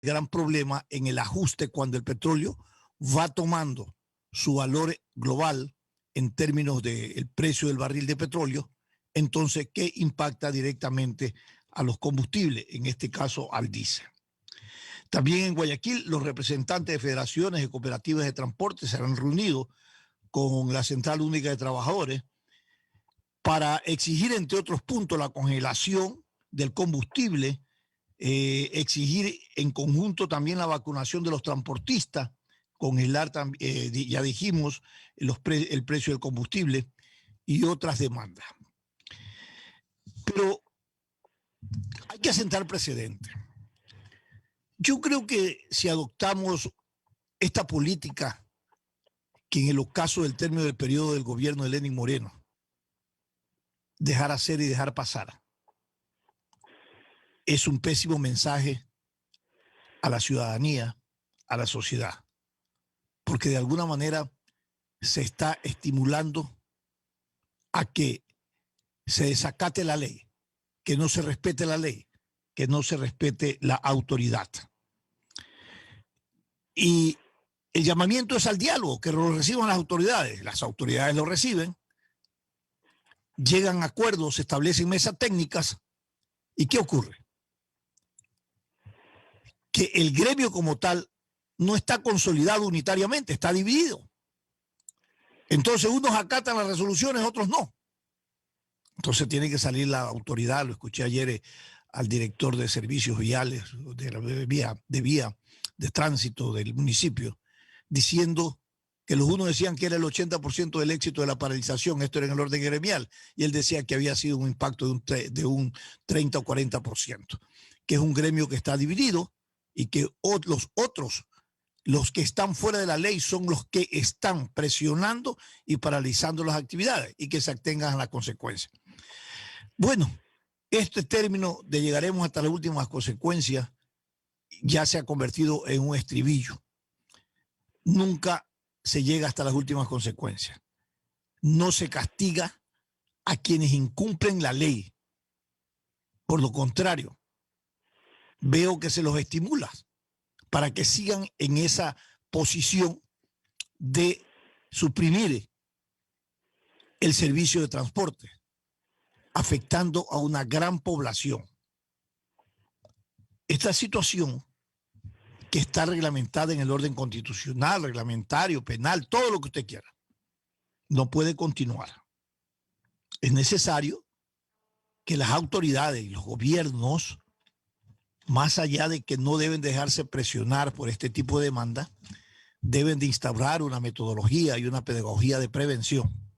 gran problema en el ajuste cuando el petróleo va tomando su valor global en términos del precio del barril de petróleo, entonces, ¿qué impacta directamente a los combustibles? En este caso, al diésel. También en Guayaquil, los representantes de federaciones y cooperativas de transporte se han reunido con la Central Única de Trabajadores para exigir, entre otros puntos, la congelación del combustible, exigir en conjunto también la vacunación de los transportistas, congelar, ya dijimos, el precio del combustible y otras demandas. Pero hay que asentar precedentes. Yo creo que si adoptamos esta política, que en el ocaso del término del periodo del gobierno de Lenín Moreno, dejar hacer y dejar pasar, es un pésimo mensaje a la ciudadanía, a la sociedad, porque de alguna manera se está estimulando a que se desacate la ley, que no se respete la ley, que no se respete la autoridad. Y el llamamiento es al diálogo, que lo reciban las autoridades lo reciben, llegan a acuerdos, se establecen mesas técnicas, ¿y qué ocurre? Que el gremio como tal no está consolidado unitariamente, está dividido. Entonces unos acatan las resoluciones, otros no. Entonces tiene que salir la autoridad, lo escuché ayer al director de servicios viales de tránsito del municipio, diciendo que los unos decían que era el 80% del éxito de la paralización, esto era en el orden gremial, y él decía que había sido un impacto de un 30 o 40%, que es un gremio que está dividido y que los otros, los que están fuera de la ley, son los que están presionando y paralizando las actividades y que se atengan a las consecuencias. Bueno, este término de llegaremos hasta las últimas consecuencias ya se ha convertido en un estribillo. Nunca se llega hasta las últimas consecuencias. No se castiga a quienes incumplen la ley. Por lo contrario, veo que se los estimula para que sigan en esa posición de suprimir el servicio de transporte, afectando a una gran población. Esta situación, que está reglamentada en el orden constitucional, reglamentario, penal, todo lo que usted quiera, no puede continuar. Es necesario que las autoridades y los gobiernos, más allá de que no deben dejarse presionar por este tipo de demanda, deben de instaurar una metodología y una pedagogía de prevención,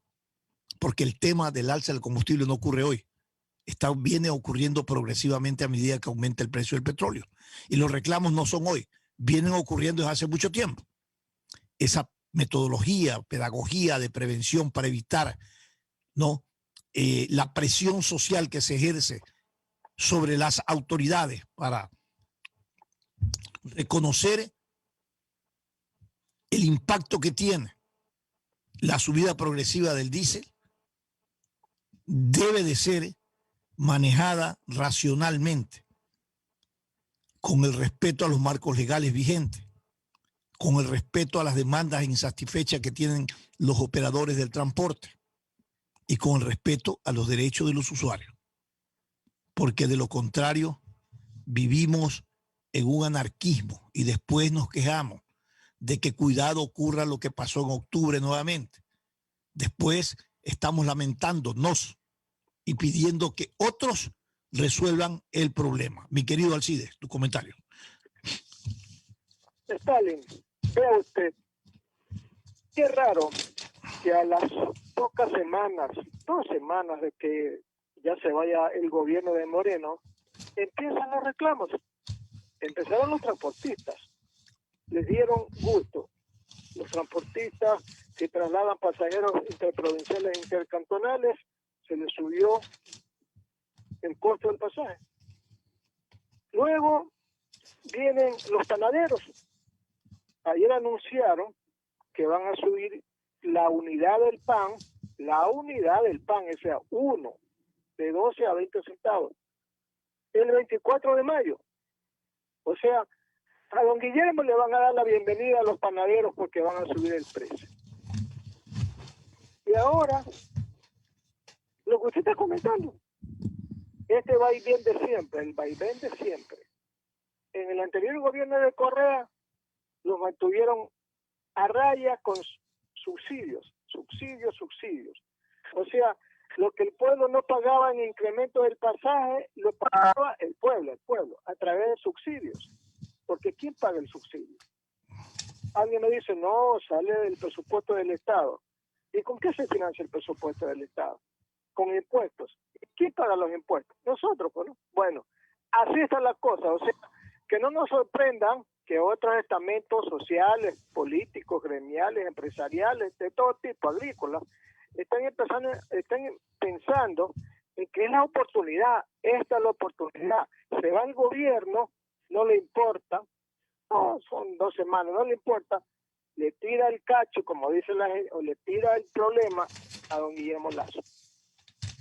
porque el tema del alza del combustible no ocurre hoy, viene ocurriendo progresivamente a medida que aumenta el precio del petróleo, y los reclamos no son hoy, vienen ocurriendo desde hace mucho tiempo. Esa metodología, pedagogía de prevención para evitar, ¿no?, la presión social que se ejerce sobre las autoridades para reconocer el impacto que tiene la subida progresiva del diésel, debe de ser manejada racionalmente, con el respeto a los marcos legales vigentes, con el respeto a las demandas insatisfechas que tienen los operadores del transporte y con el respeto a los derechos de los usuarios. Porque de lo contrario, vivimos en un anarquismo y después nos quejamos de que cuidado ocurra lo que pasó en octubre nuevamente. Después estamos lamentándonos y pidiendo que otros resuelvan el problema. Mi querido Alcides, tu comentario. Stalin, vea usted, qué raro que a las pocas semanas, 2 semanas de que ya se vaya el gobierno de Moreno, empiezan los reclamos. Empezaron los transportistas, les dieron gusto. Los transportistas que trasladan pasajeros interprovinciales e intercantonales, se les subió el costo del pasaje. Luego vienen los panaderos. Ayer anunciaron que van a subir la unidad del pan, o sea, uno, de 12 a 20 centavos, el 24 de mayo. O sea, A don Guillermo le van a dar la bienvenida a los panaderos porque van a subir el precio. Y ahora, lo que usted está comentando, este vaivén de siempre, el vaivén de siempre. En el anterior gobierno de Correa lo mantuvieron a raya con subsidios. O sea, lo que el pueblo no pagaba en incremento del pasaje, lo pagaba el pueblo, a través de subsidios. Porque ¿quién paga el subsidio? Alguien me dice, no, sale del presupuesto del Estado. ¿Y con qué se financia el presupuesto del Estado? Con impuestos. ¿Quién paga los impuestos? Nosotros, pues, ¿no? Bueno, así está la cosa. O sea, que no nos sorprendan que otros estamentos sociales, políticos, gremiales, empresariales, de todo tipo, agrícolas, están pensando en que es la oportunidad, esta es la oportunidad. Se va el gobierno, no le importa, no, son 2 semanas, no le importa, le tira el cacho, como dice la gente, o le tira el problema a don Guillermo Lazo.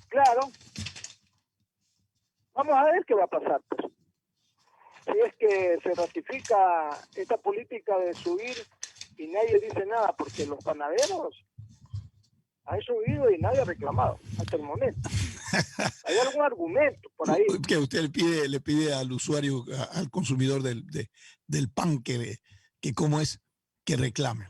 Claro, vamos a ver qué va a pasar, pues. Si es que se ratifica esta política de subir y nadie dice nada, porque los panaderos han subido y nadie ha reclamado hasta el momento. ¿Hay algún argumento por ahí? Que usted le pide al usuario, al consumidor del pan que cómo es que reclame.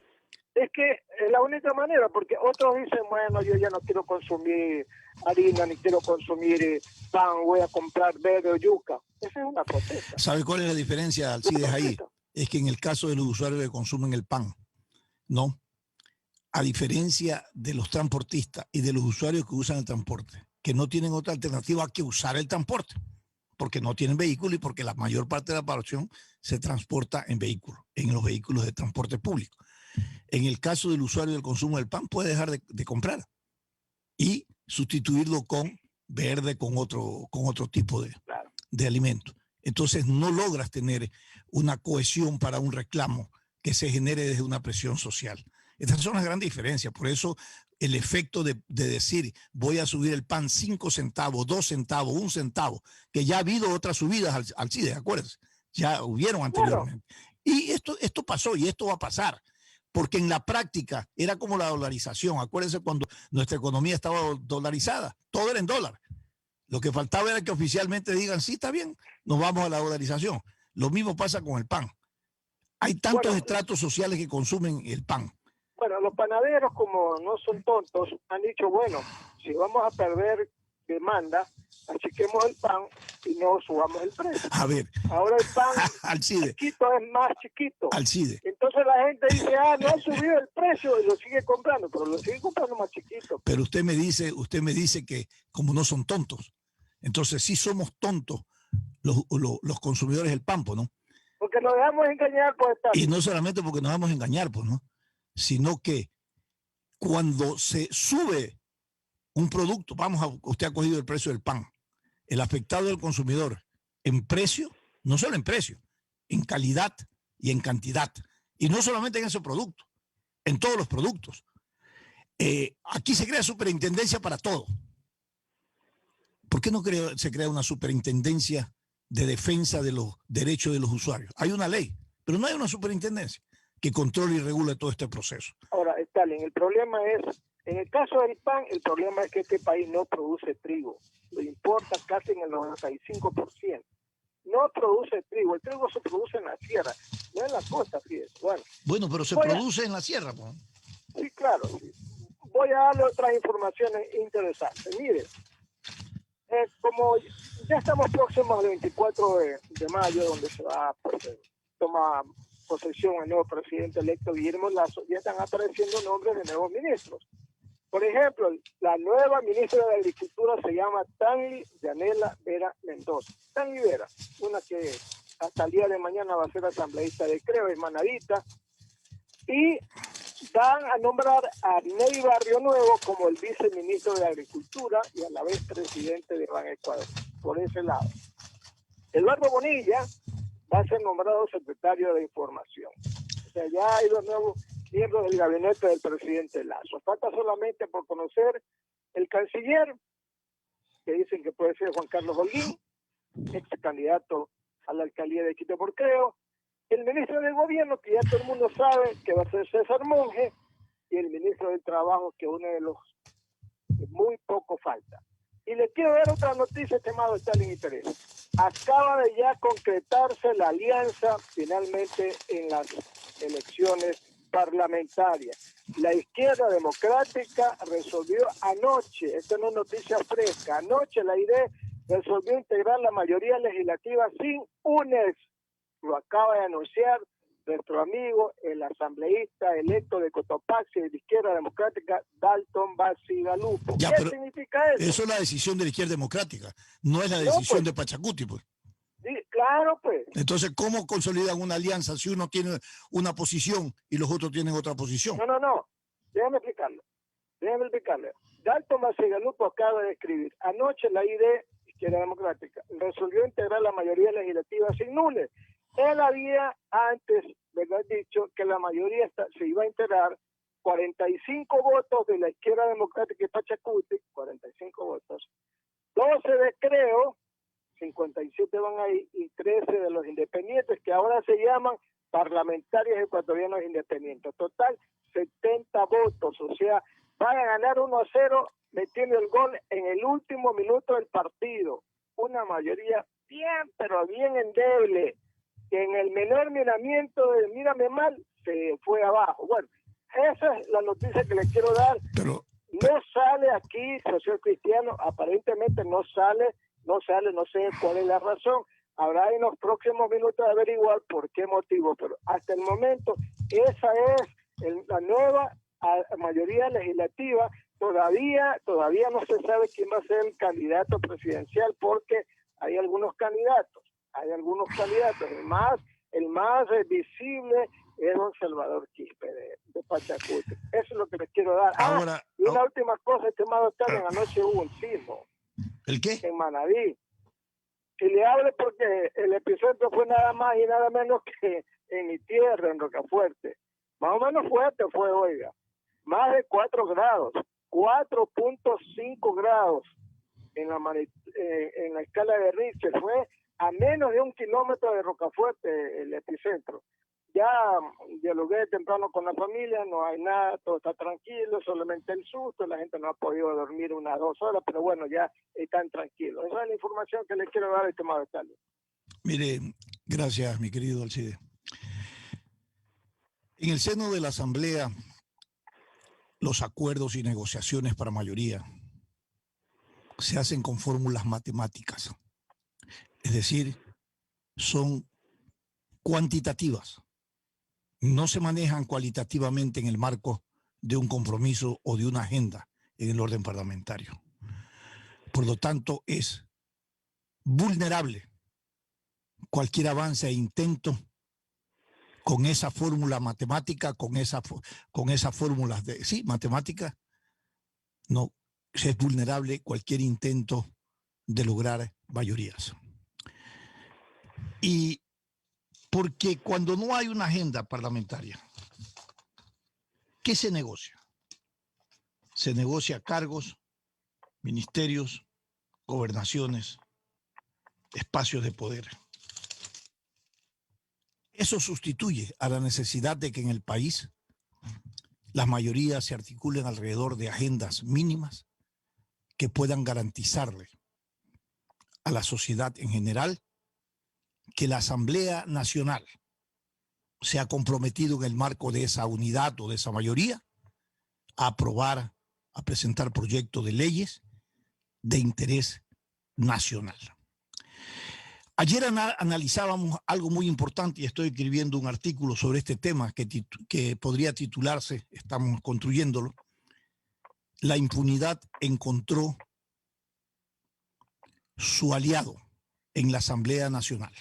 Es que es la única manera, porque otros dicen, bueno, yo ya no quiero consumir harina, ni quiero consumir pan, voy a comprar verde o yuca. Esa es una protesta. ¿Sabe cuál es la diferencia, Alcides, ahí? Es que en el caso de los usuarios que consumen el pan, ¿no? A diferencia de los transportistas y de los usuarios que usan el transporte, que no tienen otra alternativa que usar el transporte, porque no tienen vehículo y porque la mayor parte de la población se transporta en vehículos, en los vehículos de transporte público. En el caso del usuario del consumo del pan, puede dejar de comprar y sustituirlo con verde, con otro tipo de alimento. Entonces no logras tener una cohesión para un reclamo que se genere desde una presión social. Estas son las grandes diferencias. Por eso el efecto de decir voy a subir el pan 5 centavos, 2 centavos, 1 centavo, que ya ha habido otras subidas al CIDE, acuérdense, ya hubieron anteriormente. Claro. Y esto pasó y esto va a pasar. Porque en la práctica era como la dolarización. Acuérdense cuando nuestra economía estaba dolarizada, todo era en dólar. Lo que faltaba era que oficialmente digan, sí, está bien, nos vamos a la dolarización. Lo mismo pasa con el pan. Hay tantos estratos sociales que consumen el pan. Bueno, los panaderos, como no son tontos, han dicho, bueno, si vamos a perder demanda, achiquemos el pan y no subamos el precio. A ver. Ahora el pan Alcide, chiquito es más chiquito. Alcide. Entonces la gente dice, no ha subido el precio y lo sigue comprando, pero lo sigue comprando más chiquito. Pero usted me dice que como no son tontos, entonces sí somos tontos los consumidores del pan, ¿no? Porque nos dejamos engañar por estar. Y no solamente porque nos dejamos engañar, pues, ¿no? Sino que cuando se sube un producto, usted ha cogido el precio del pan, el afectado del consumidor en precio, no solo en precio, en calidad y en cantidad. Y no solamente en ese producto, en todos los productos. Aquí se crea superintendencia para todo. ¿Por qué no se crea una superintendencia de defensa de los derechos de los usuarios? Hay una ley, pero no hay una superintendencia que controle y regule todo este proceso. Ahora, Stalin, el problema es, en el caso del pan, el problema es que este país no produce trigo. Lo importa casi en el 95%. No produce trigo. El trigo se produce en la sierra, no en la costa, fíjese. Bueno, pero se produce en la sierra, pues. Sí, claro. Sí. Voy a darle otras informaciones interesantes. Mire, como ya estamos próximos al 24 de mayo, donde se va a tomar posesión el nuevo presidente electo Guillermo Lazo, ya están apareciendo nombres de nuevos ministros. Por ejemplo, la nueva ministra de Agricultura se llama Tanly Yanela Vera Mendoza. Tanly Vera, una que hasta el día de mañana va a ser asambleísta de Creo, hermanadita, y van a nombrar a Arney Barrio Nuevo como el viceministro de Agricultura y a la vez presidente de Ban Ecuador, por ese lado. Eduardo Bonilla va a ser nombrado secretario de Información. O sea, ya hay los nuevos miembros del gabinete del presidente Lazo. Falta solamente por conocer el canciller, que dicen que puede ser Juan Carlos Holguín, ex candidato a la alcaldía de Quito por Creo, el ministro del gobierno, que ya todo el mundo sabe que va a ser César Monge, y el ministro del trabajo, que uno de los que muy poco falta. Y le quiero dar otra noticia, estimado Stalin y Teresa. Acaba de ya concretarse la alianza finalmente en las elecciones parlamentarias. La izquierda democrática resolvió anoche, esta no es noticia fresca, anoche la IDE resolvió integrar la mayoría legislativa sin UNES. Lo acaba de anunciar nuestro amigo, el asambleísta electo de Cotopaxi de la izquierda democrática, Dalton Bacigalupo. ¿Qué significa eso? Eso es la decisión de la izquierda democrática, no es la decisión de Pachacuti, pues. Sí, claro, pues. Entonces, ¿cómo consolidan una alianza si uno tiene una posición y los otros tienen otra posición? No. Déjame explicarle. Dalton Bacigalupo acaba de escribir. Anoche la IDE, Izquierda Democrática, resolvió integrar la mayoría legislativa sin nules. Él había antes, ¿verdad?, dicho que la mayoría se iba a integrar 45 votos de la Izquierda Democrática y Pachacuti, 45 votos, 12 de Creo, 57 van ahí, y 13 de los independientes, que ahora se llaman parlamentarios ecuatorianos independientes. Total, 70 votos, o sea, van a ganar 1-0 metiendo el gol en el último minuto del partido. Una mayoría bien, pero bien endeble, que en el menor miramiento de mírame mal, se fue abajo. Bueno, esa es la noticia que le quiero dar. Pero no sale aquí Social Cristiano, aparentemente no sale, no sé cuál es la razón. Habrá en los próximos minutos de averiguar por qué motivo, pero hasta el momento esa es la nueva mayoría legislativa. Todavía no se sabe quién va a ser el candidato presidencial, porque hay algunos candidatos. El más visible es don Salvador Quispe de Pachacuti. Eso es lo que les quiero dar. Ahora, y una última cosa, estimado Stalin, anoche hubo un sismo. ¿El qué? En Manabí. Y le hable porque el epicentro fue nada más y nada menos que en mi tierra, en Rocafuerte. Más o menos fuerte fue, oiga. Más de 4 grados. 4.5 grados en la escala de Richter. Fue a menos de 1 kilómetro de Rocafuerte el epicentro. Ya dialogué temprano con la familia, no hay nada, todo está tranquilo, solamente el susto, la gente no ha podido dormir unas 2 horas, pero bueno, ya están tranquilos. Esa es la información que les quiero dar, estimado Stalin. Mire, gracias, mi querido Alcide. En el seno de la Asamblea, los acuerdos y negociaciones para mayoría se hacen con fórmulas matemáticas, es decir, son cuantitativas. No se manejan cualitativamente en el marco de un compromiso o de una agenda en el orden parlamentario. Por lo tanto, es vulnerable cualquier avance e intento con esa fórmula matemática, con esas fórmulas de, sí, matemática, no, es vulnerable cualquier intento de lograr mayorías. Y porque cuando no hay una agenda parlamentaria, ¿qué se negocia? Se negocia cargos, ministerios, gobernaciones, espacios de poder. Eso sustituye a la necesidad de que en el país las mayorías se articulen alrededor de agendas mínimas que puedan garantizarle a la sociedad en general que la Asamblea Nacional se ha comprometido en el marco de esa unidad o de esa mayoría a aprobar, a presentar proyectos de leyes de interés nacional. Ayer analizábamos algo muy importante y estoy escribiendo un artículo sobre este tema que podría titularse, estamos construyéndolo, la impunidad encontró su aliado en la Asamblea Nacional.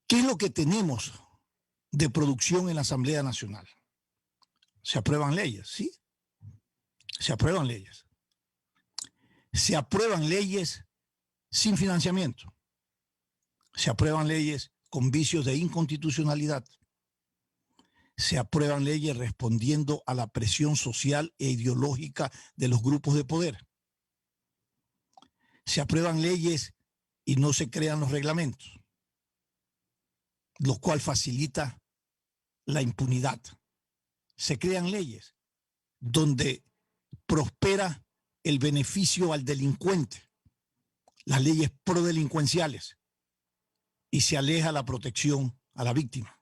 ¿Qué es lo que tenemos de producción en la Asamblea Nacional? Se aprueban leyes, ¿sí? Se aprueban leyes. Se aprueban leyes sin financiamiento. Se aprueban leyes con vicios de inconstitucionalidad. Se aprueban leyes respondiendo a la presión social e ideológica de los grupos de poder. Se aprueban leyes y no se crean los reglamentos. lo cual facilita la impunidad. Se crean leyes donde prospera el beneficio al delincuente, las leyes prodelincuenciales, y se aleja la protección a la víctima.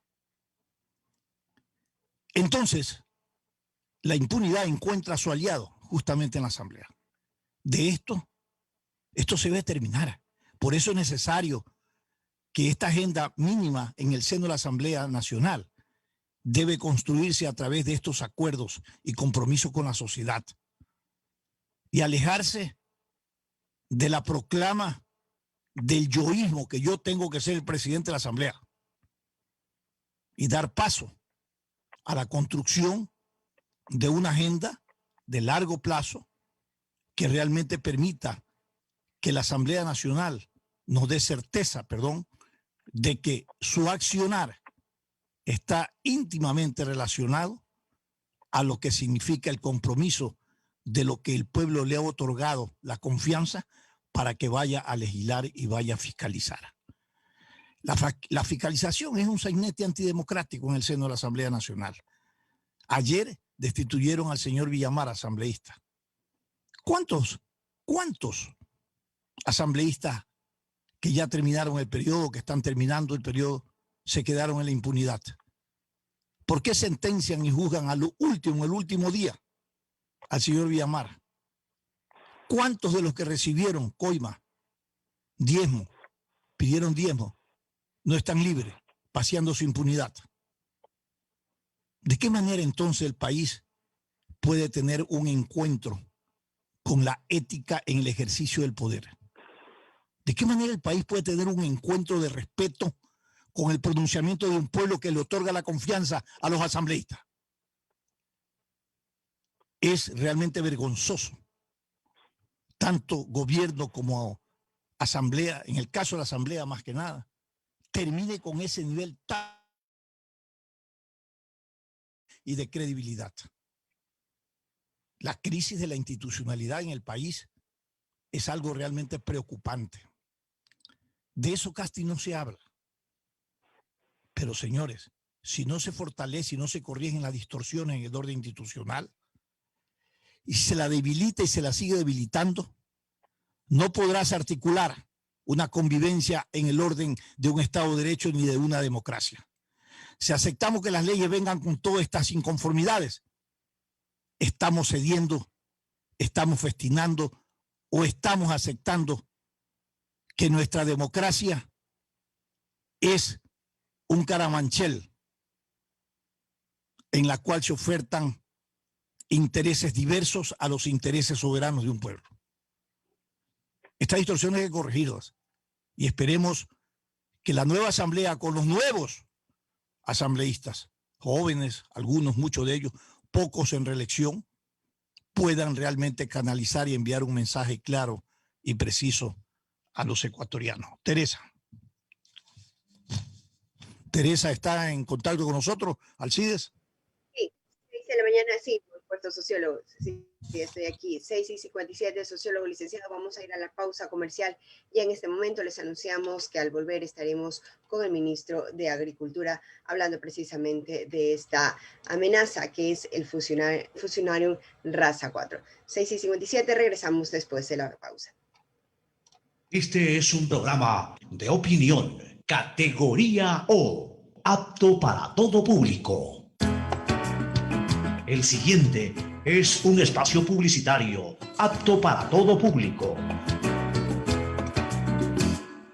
Entonces, la impunidad encuentra a su aliado justamente en la Asamblea. De esto se debe terminar. Por eso es necesario que esta agenda mínima en el seno de la Asamblea Nacional debe construirse a través de estos acuerdos y compromisos con la sociedad y alejarse de la proclama del yoísmo que yo tengo que ser el presidente de la Asamblea y dar paso a la construcción de una agenda de largo plazo que realmente permita que la Asamblea Nacional nos dé certeza, de que su accionar está íntimamente relacionado a lo que significa el compromiso de lo que el pueblo le ha otorgado la confianza para que vaya a legislar y vaya a fiscalizar. La fiscalización es un sainete antidemocrático en el seno de la Asamblea Nacional. Ayer destituyeron al señor Villamar, asambleísta. ¿Cuántos asambleístas que ya terminaron el periodo, que están terminando el periodo, se quedaron en la impunidad? ¿Por qué sentencian y juzgan en el último día al señor Villamar? ¿Cuántos de los que recibieron coima, diezmo, pidieron diezmo, no están libres, paseando su impunidad? ¿De qué manera entonces el país puede tener un encuentro con la ética en el ejercicio del poder? ¿De qué manera el país puede tener un encuentro de respeto con el pronunciamiento de un pueblo que le otorga la confianza a los asambleístas? Es realmente vergonzoso. Tanto gobierno como asamblea, en el caso de la asamblea más que nada, termine con ese nivel y de credibilidad. La crisis de la institucionalidad en el país es algo realmente preocupante. De eso casi no se habla. Pero señores, si no se fortalece y no se corrigen las distorsiones en el orden institucional y se la debilita y se la sigue debilitando, no podrás articular una convivencia en el orden de un Estado de Derecho ni de una democracia. Si aceptamos que las leyes vengan con todas estas inconformidades, estamos cediendo, estamos festinando o estamos aceptando que nuestra democracia es un caramanchel en la cual se ofertan intereses diversos a los intereses soberanos de un pueblo. Estas distorsiones hay que corregirlas y esperemos que la nueva asamblea con los nuevos asambleístas, jóvenes, algunos, muchos de ellos, pocos en reelección, puedan realmente canalizar y enviar un mensaje claro y preciso a los ecuatorianos. Teresa está en contacto con nosotros, Alcides. Sí, 6 de la mañana, sí, por supuesto, sociólogo. Sí, estoy aquí. 6:57, sociólogo licenciado. Vamos a ir a la pausa comercial y en este momento les anunciamos que al volver estaremos con el ministro de Agricultura hablando precisamente de esta amenaza que es el Fusionarium Raza 4. 6:57, regresamos después de la pausa. Este es un programa de opinión, categoría O, apto para todo público. El siguiente es un espacio publicitario apto para todo público.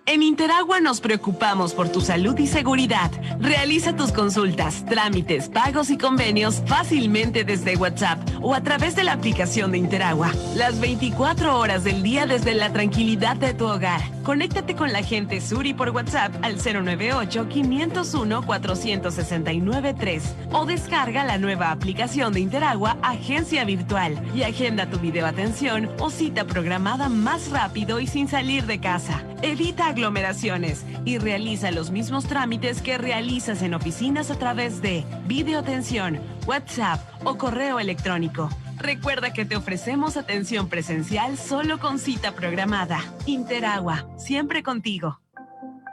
En Interagua nos preocupamos por tu salud y seguridad. Realiza tus consultas, trámites, pagos y convenios fácilmente desde WhatsApp o a través de la aplicación de Interagua. Las 24 horas del día desde la tranquilidad de tu hogar. Conéctate con la gente Suri por WhatsApp al 098-501-469-3 o descarga la nueva aplicación de Interagua Agencia Virtual y agenda tu videoatención o cita programada más rápido y sin salir de casa. Evita aglomeraciones y realiza los mismos trámites que realizas en oficinas a través de videoatención, WhatsApp o correo electrónico. Recuerda que te ofrecemos atención presencial solo con cita programada. Interagua, siempre contigo.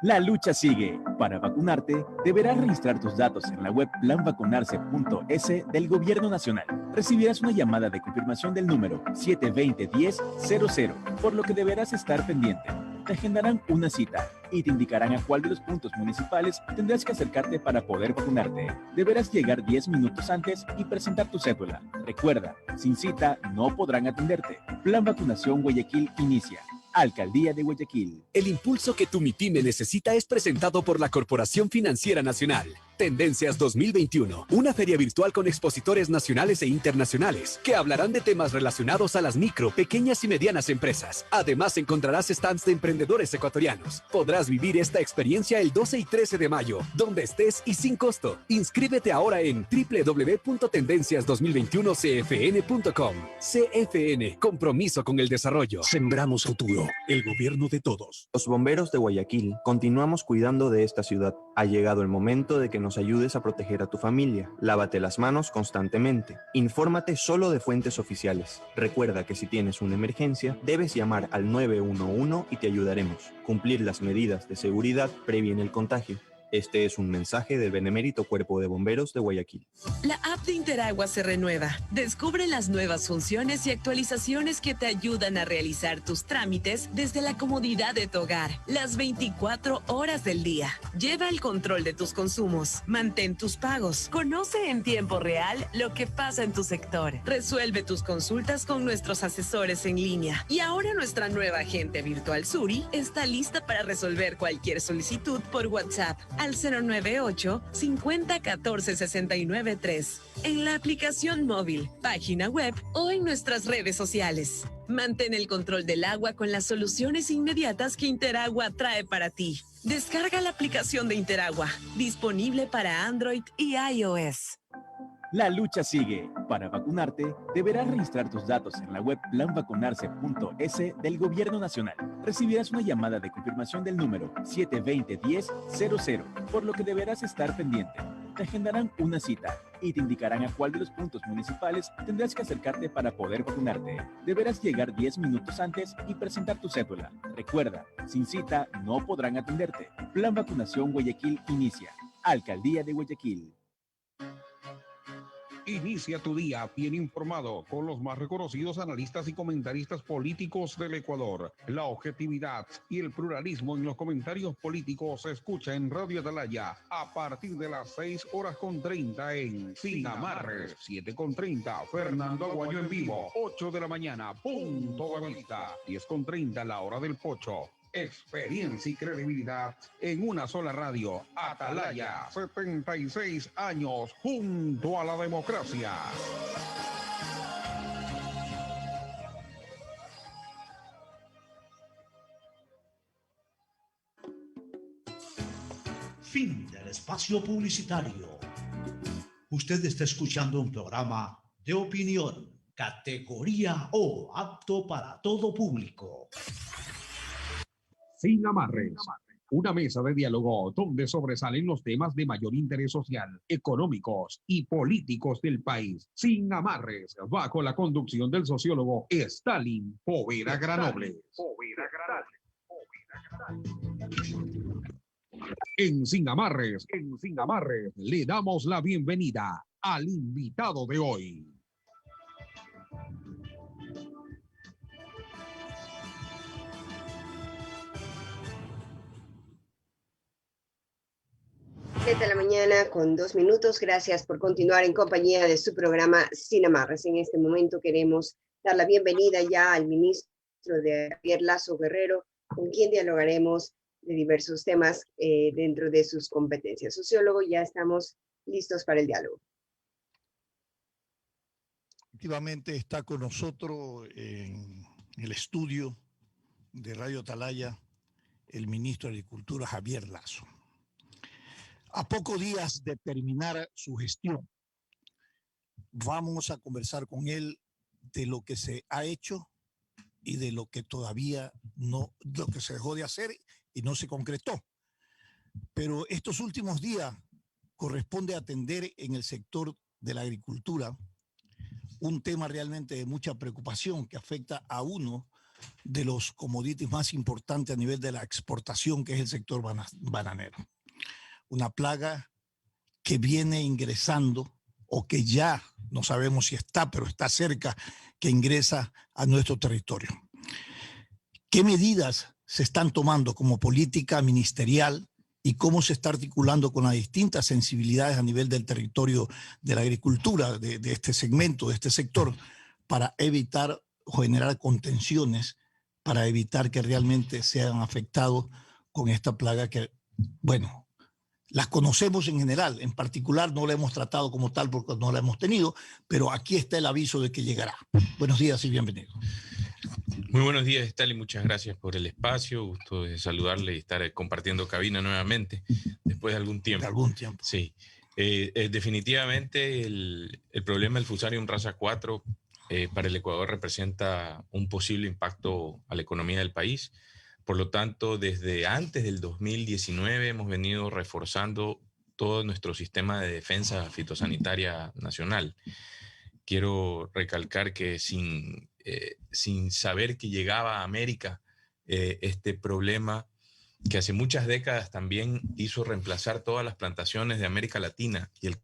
La lucha sigue. Para vacunarte, deberás registrar tus datos en la web planvacunarse.es del Gobierno Nacional. Recibirás una llamada de confirmación del número 720-1000, por lo que deberás estar pendiente. Te agendarán una cita y te indicarán a cuál de los puntos municipales tendrás que acercarte para poder vacunarte. Deberás llegar 10 minutos antes y presentar tu cédula. Recuerda, sin cita no podrán atenderte. Plan Vacunación Guayaquil inicia. Alcaldía de Guayaquil. El impulso que tu MIPYME necesita es presentado por la Corporación Financiera Nacional. Tendencias 2021, una feria virtual con expositores nacionales e internacionales que hablarán de temas relacionados a las micro, pequeñas y medianas empresas. Además encontrarás stands de emprendedores ecuatorianos. Podrás vivir esta experiencia el 12 y 13 de mayo, donde estés y sin costo. Inscríbete ahora en www.tendencias2021cfn.com. CFN, compromiso con el desarrollo. Sembramos futuro, el gobierno de todos. Los bomberos de Guayaquil continuamos cuidando de esta ciudad. Ha llegado el momento de que nos ayudes a proteger a tu familia. Lávate las manos constantemente. Infórmate solo de fuentes oficiales. Recuerda que si tienes una emergencia, debes llamar al 911 y te ayudaremos. Cumplir las medidas de seguridad previene el contagio. Este es un mensaje del Benemérito Cuerpo de Bomberos de Guayaquil. La app de Interagua se renueva. Descubre las nuevas funciones y actualizaciones que te ayudan a realizar tus trámites desde la comodidad de tu hogar, las 24 horas del día. Lleva el control de tus consumos, mantén tus pagos, conoce en tiempo real lo que pasa en tu sector, resuelve tus consultas con nuestros asesores en línea. Y ahora nuestra nueva agente virtual Suri está lista para resolver cualquier solicitud por WhatsApp al 098 50 14 69 3, en la aplicación móvil, página web o en nuestras redes sociales. Mantén el control del agua con las soluciones inmediatas que Interagua trae para ti. Descarga la aplicación de Interagua, disponible para Android y iOS. La lucha sigue. Para vacunarte, deberás registrar tus datos en la web planvacunarse.es del Gobierno Nacional. Recibirás una llamada de confirmación del número 720-1000, por lo que deberás estar pendiente. Te agendarán una cita y te indicarán a cuál de los puntos municipales tendrás que acercarte para poder vacunarte. Deberás llegar 10 minutos antes y presentar tu cédula. Recuerda, sin cita no podrán atenderte. Plan Vacunación Guayaquil inicia. Alcaldía de Guayaquil. Inicia tu día bien informado con los más reconocidos analistas y comentaristas políticos del Ecuador. La objetividad y el pluralismo en los comentarios políticos se escucha en Radio Atalaya a partir de las 6:30 en Sin Amarres, 7:30 Fernando Aguayo en vivo, 8 de la mañana, Punto de Vista, 10:30 la hora del pocho. Experiencia y credibilidad en una sola radio. Atalaya, 76 años junto a la democracia. Fin del espacio publicitario. Usted está escuchando un programa de opinión, categoría O, apto para todo público. Sin Amarres, una mesa de diálogo donde sobresalen los temas de mayor interés social, económicos y políticos del país. Sin Amarres, bajo la conducción del sociólogo Stalin Poveda Granobles. En Sin Amarres, le damos la bienvenida al invitado de hoy. De la mañana con 2 minutos. Gracias por continuar en compañía de su programa Sin Amarres. En este momento queremos dar la bienvenida ya al ministro de Javier Lazo Guerrero, con quien dialogaremos de diversos temas dentro de sus competencias. Sociólogo, ya estamos listos para el diálogo. Efectivamente está con nosotros en el estudio de Radio Atalaya el ministro de Agricultura, Javier Lazo. A pocos días de terminar su gestión, vamos a conversar con él de lo que se ha hecho y de lo que todavía no, lo que se dejó de hacer y no se concretó. Pero estos últimos días corresponde atender en el sector de la agricultura un tema realmente de mucha preocupación que afecta a uno de los commodities más importantes a nivel de la exportación, que es el sector bananero. Una plaga que viene ingresando o que ya no sabemos si está, pero está cerca, que ingresa a nuestro territorio. ¿Qué medidas se están tomando como política ministerial y cómo se está articulando con las distintas sensibilidades a nivel del territorio de la agricultura, de este segmento, de este sector, para evitar o generar contenciones, para evitar que realmente sean afectados con esta plaga que, bueno, las conocemos en general, en particular no la hemos tratado como tal porque no la hemos tenido, pero aquí está el aviso de que llegará. Buenos días y bienvenido. Muy buenos días, Stanley. Muchas gracias por el espacio. Gusto de saludarle y estar compartiendo cabina nuevamente después de algún tiempo. De algún tiempo. Sí. Definitivamente el problema del Fusarium raza 4 para el Ecuador representa un posible impacto a la economía del país. Por lo tanto, desde antes del 2019 hemos venido reforzando todo nuestro sistema de defensa fitosanitaria nacional. Quiero recalcar que sin saber que llegaba a América este problema que hace muchas décadas también hizo reemplazar todas las plantaciones de América Latina y el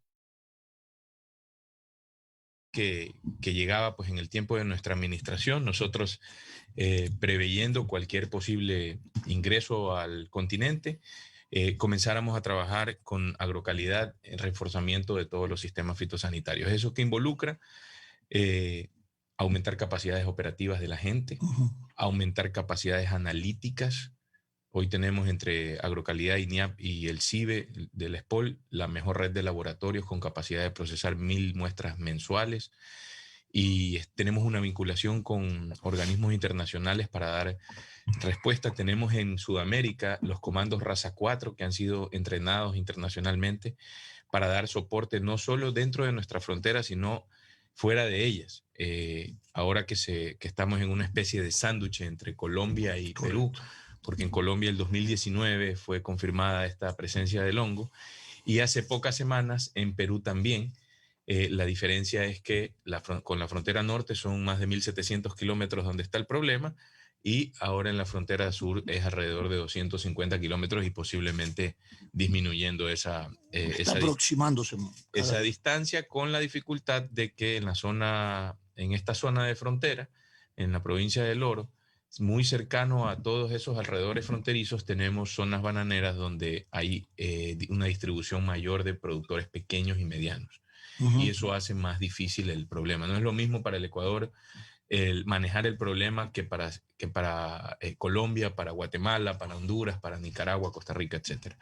que llegaba pues en el tiempo de nuestra administración, nosotros preveyendo cualquier posible ingreso al continente, comenzáramos a trabajar con agrocalidad en reforzamiento de todos los sistemas fitosanitarios. Eso que involucra aumentar capacidades operativas de la gente, aumentar capacidades analíticas. Hoy tenemos entre Agrocalidad, INIAP y el CIBE del SPOL la mejor red de laboratorios con capacidad de procesar 1000 muestras mensuales y tenemos una vinculación con organismos internacionales para dar respuesta. Tenemos en Sudamérica los comandos Raza 4 que han sido entrenados internacionalmente para dar soporte no solo dentro de nuestra frontera, sino fuera de ellas. Ahora que estamos en una especie de sándwich entre Colombia y Perú, porque en Colombia el 2019 fue confirmada esta presencia del hongo y hace pocas semanas en Perú también. La diferencia es que con la frontera norte son más de 1.700 kilómetros donde está el problema y ahora en la frontera sur es alrededor de 250 kilómetros y posiblemente disminuyendo esa aproximándose esa distancia, con la dificultad de que en esta zona de frontera, en la provincia del Oro, muy cercano a todos esos alrededores fronterizos, tenemos zonas bananeras donde hay una distribución mayor de productores pequeños y medianos. Y eso hace más difícil el problema. No es lo mismo para el Ecuador el manejar el problema que para Colombia, para Guatemala, para Honduras, para Nicaragua, Costa Rica, etc.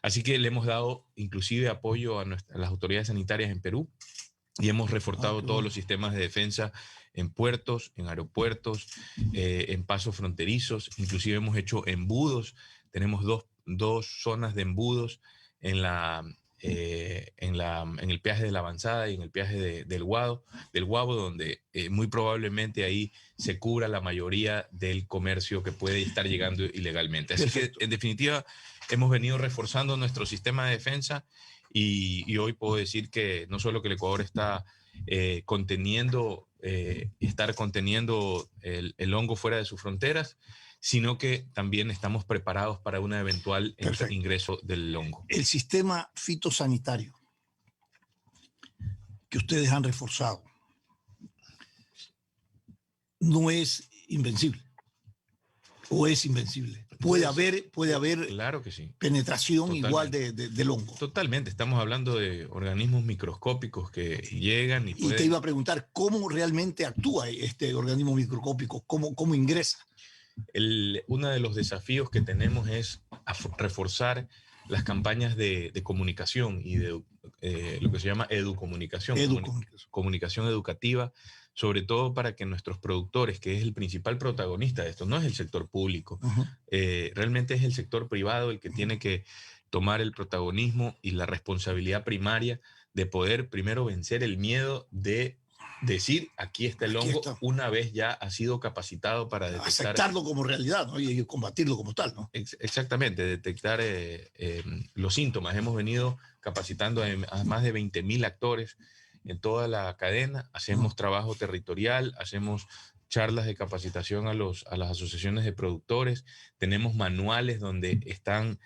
Así que le hemos dado inclusive apoyo a las autoridades sanitarias en Perú y hemos reforzado todos los sistemas de defensa en puertos, en aeropuertos, en pasos fronterizos. Inclusive hemos hecho embudos. Tenemos dos zonas de embudos en el peaje de la Avanzada y en el peaje del Guabo, donde muy probablemente ahí se cubra la mayoría del comercio que puede estar llegando ilegalmente. Así que, en definitiva, hemos venido reforzando nuestro sistema de defensa y hoy puedo decir que no solo que el Ecuador está conteniendo el hongo fuera de sus fronteras, sino que también estamos preparados para un eventual ingreso del hongo. El sistema fitosanitario que ustedes han reforzado no es invencible, o es invencible. Puede haber claro que sí, penetración totalmente, igual del hongo. Totalmente, estamos hablando de organismos microscópicos que llegan y te iba a preguntar, ¿cómo realmente actúa este organismo microscópico? ¿Cómo ingresa? Uno de los desafíos que tenemos es reforzar las campañas de comunicación y de lo que se llama educomunicación, comunicación educativa, sobre todo para que nuestros productores, que es el principal protagonista de esto, no es el sector público, realmente es el sector privado el que tiene que tomar el protagonismo y la responsabilidad primaria de poder primero vencer el miedo de decir, aquí está el hongo, una vez ya ha sido capacitado para detectar... Aceptarlo como realidad, ¿no? Y combatirlo como tal, ¿no? Exactamente, detectar los síntomas. Hemos venido capacitando a más de 20.000 actores en toda la cadena, hacemos trabajo territorial, hacemos charlas de capacitación a las asociaciones de productores, tenemos manuales donde están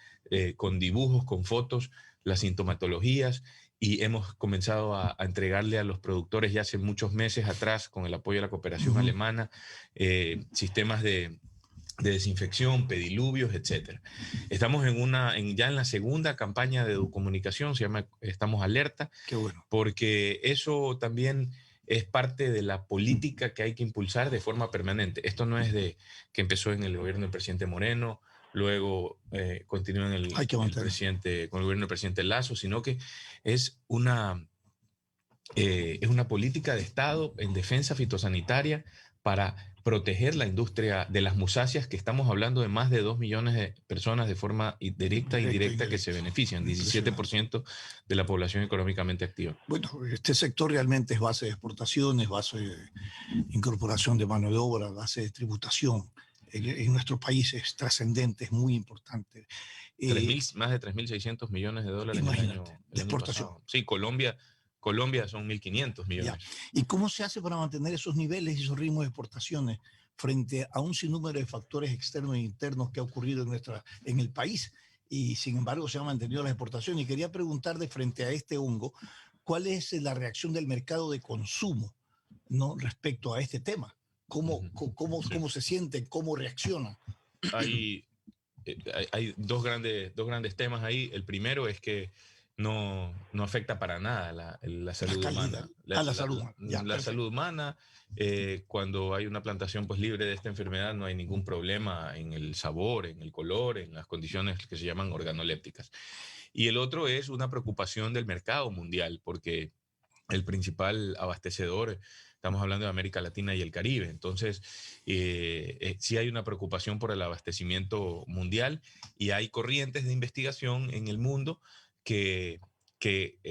con dibujos, con fotos, las sintomatologías, y hemos comenzado a entregarle a los productores ya hace muchos meses atrás, con el apoyo de la cooperación alemana, sistemas de desinfección, pediluvios, etc. Estamos ya en la segunda campaña de comunicación, se llama Estamos Alerta. Qué bueno. Porque eso también es parte de la política que hay que impulsar de forma permanente. Esto no es de que empezó en el gobierno del presidente Moreno, luego continúa con el gobierno del presidente Lasso, sino que es una política de Estado en defensa fitosanitaria para proteger la industria de las musáceas, que estamos hablando de más de 2 millones de personas de forma directa e indirecta que se benefician, 17% de la población económicamente activa. Bueno, este sector realmente es base de exportaciones, base de incorporación de mano de obra, base de tributación. En nuestro país es trascendente, es muy importante. Más de 3.600 millones de dólares el año exportación. Pasado. Sí, Colombia son 1.500 millones. Ya. ¿Y cómo se hace para mantener esos niveles y esos ritmos de exportaciones frente a un sinnúmero de factores externos e internos que ha ocurrido en el país? Y sin embargo se han mantenido las exportaciones. Y quería preguntar, de frente a este hongo, ¿cuál es la reacción del mercado de consumo, ¿no?, respecto a este tema? ¿Cómo se sienten? ¿Cómo reaccionan? Hay dos grandes temas ahí. El primero es que no afecta para nada la salud humana. La salud humana, cuando hay una plantación pues libre de esta enfermedad, no hay ningún problema en el sabor, en el color, en las condiciones que se llaman organolépticas. Y el otro es una preocupación del mercado mundial, porque el principal abastecedor, estamos hablando de América Latina y el Caribe. Entonces, sí hay una preocupación por el abastecimiento mundial, y hay corrientes de investigación en el mundo que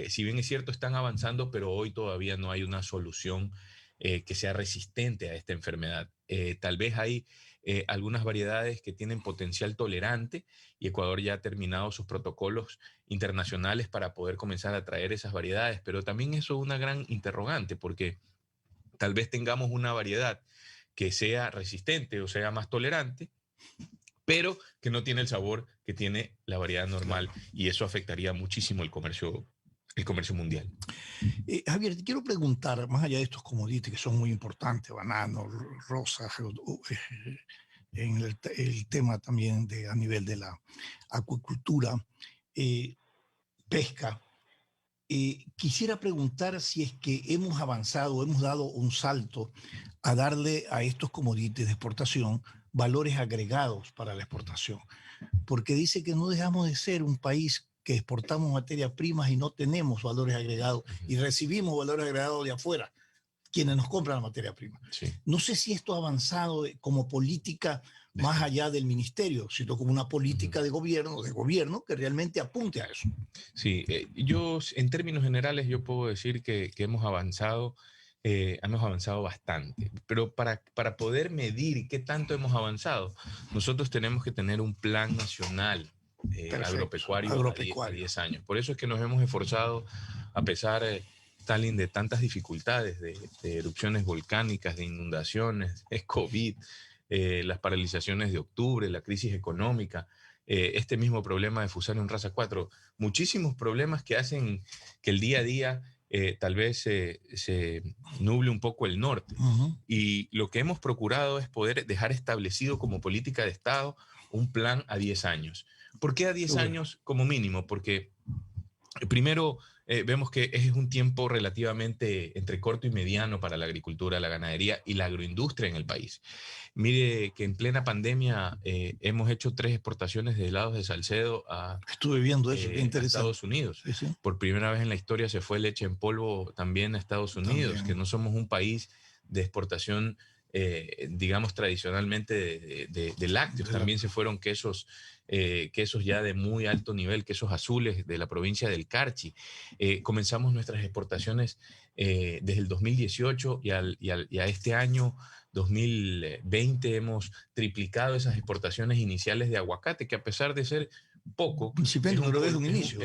si bien es cierto, están avanzando, pero hoy todavía no hay una solución que sea resistente a esta enfermedad. Tal vez hay algunas variedades que tienen potencial tolerante, y Ecuador ya ha terminado sus protocolos internacionales para poder comenzar a traer esas variedades, pero también eso es una gran interrogante, porque tal vez tengamos una variedad que sea resistente o sea más tolerante, pero que no tiene el sabor que tiene la variedad normal, y eso afectaría muchísimo el comercio mundial. Javier, te quiero preguntar, más allá de estos commodities que son muy importantes, bananos, rosas, en el tema también a nivel de la acuicultura, pesca, quisiera preguntar si es que hemos avanzado, hemos dado un salto a darle a estos commodities de exportación valores agregados para la exportación, porque dice que no dejamos de ser un país que exportamos materias primas y no tenemos valores agregados, y recibimos valores agregados de afuera, quienes nos compran la materia prima. Sí. No sé si esto ha avanzado como política más allá del ministerio, sino como una política de gobierno que realmente apunte a eso. Sí, yo en términos generales yo puedo decir que hemos avanzado bastante, pero para poder medir qué tanto hemos avanzado, nosotros tenemos que tener un plan nacional agropecuario a 10 años. Por eso es que nos hemos esforzado, a pesar Stalin, de tantas dificultades, de erupciones volcánicas, de inundaciones, COVID, las paralizaciones de octubre, la crisis económica, este mismo problema de Fusarium Raza 4, muchísimos problemas que hacen que el día a día tal vez se nuble un poco el norte. Y lo que hemos procurado es poder dejar establecido como política de Estado un plan a 10 años. ¿Por qué a 10 años como mínimo? Porque primero vemos que es un tiempo relativamente entre corto y mediano para la agricultura, la ganadería y la agroindustria en el país. Mire que en plena pandemia hemos hecho 3 exportaciones de helados de Salcedo Estuve viendo eso, qué a interesante. Estados Unidos. Sí, sí. Por primera vez en la historia se fue leche en polvo también a Estados Unidos, que no somos un país de exportación, digamos, tradicionalmente de lácteos. También se fueron quesos ya de muy alto nivel, quesos azules de la provincia del Carchi. Comenzamos nuestras exportaciones desde el 2018 y a este año 2020 hemos triplicado esas exportaciones iniciales de aguacate, que a pesar de ser poco, es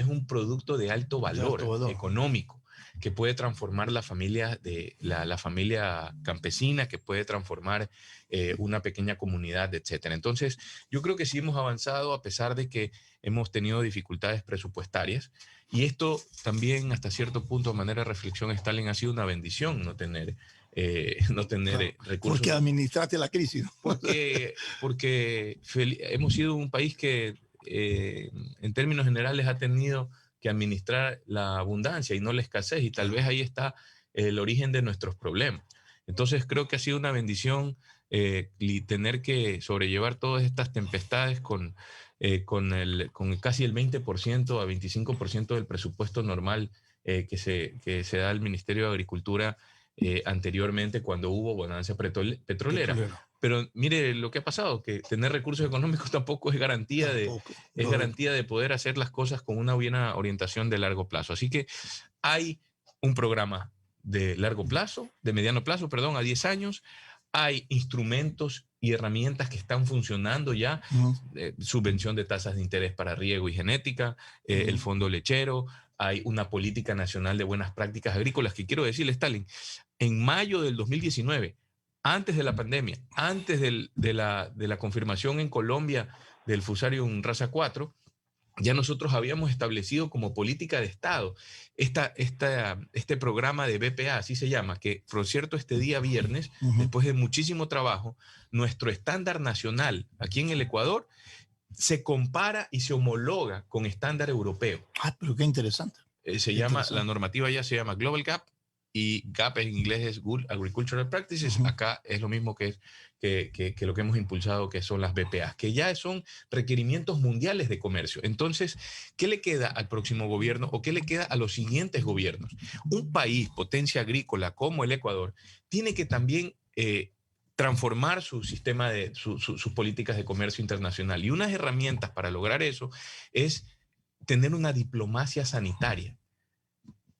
un producto de alto valor económico. que puede transformar la familia, la familia campesina, que puede transformar una pequeña comunidad, etcétera. Entonces, yo creo que sí hemos avanzado a pesar de que hemos tenido dificultades presupuestarias. Y esto también, hasta cierto punto, de manera de reflexión, Stalin, ha sido una bendición no tener recursos. Porque administraste la crisis. Porque hemos sido un país que, en términos generales, ha tenido que administrar la abundancia y no la escasez. Y tal vez ahí está el origen de nuestros problemas. Entonces, creo que ha sido una bendición tener que sobrellevar todas estas tempestades con casi el 20% a 25% del presupuesto normal que se da al Ministerio de Agricultura anteriormente cuando hubo bonanza petrolera. Pero mire lo que ha pasado, que tener recursos económicos tampoco es garantía de poder hacer las cosas con una buena orientación de largo plazo. Así que hay un programa de largo plazo, de mediano plazo, perdón, a 10 años. Hay instrumentos y herramientas que están funcionando ya, subvención de tasas de interés para riego y genética, el fondo lechero, hay una política nacional de buenas prácticas agrícolas que quiero decirle, Stalin, en mayo del 2019, antes de la pandemia, antes de la confirmación en Colombia del Fusarium Raza 4, ya nosotros habíamos establecido como política de Estado este programa de BPA, así se llama, que por cierto este día viernes, después de muchísimo trabajo, nuestro estándar nacional aquí en el Ecuador se compara y se homologa con estándar europeo. Ah, pero qué interesante. La normativa ya se llama Global Gap, y GAP en inglés es Good Agricultural Practices. Acá es lo mismo que lo que hemos impulsado, que son las BPA, que ya son requerimientos mundiales de comercio. Entonces, ¿qué le queda al próximo gobierno o qué le queda a los siguientes gobiernos? Un país, potencia agrícola como el Ecuador, tiene que también transformar su sistema sus políticas de comercio internacional. Y unas herramientas para lograr eso es tener una diplomacia sanitaria.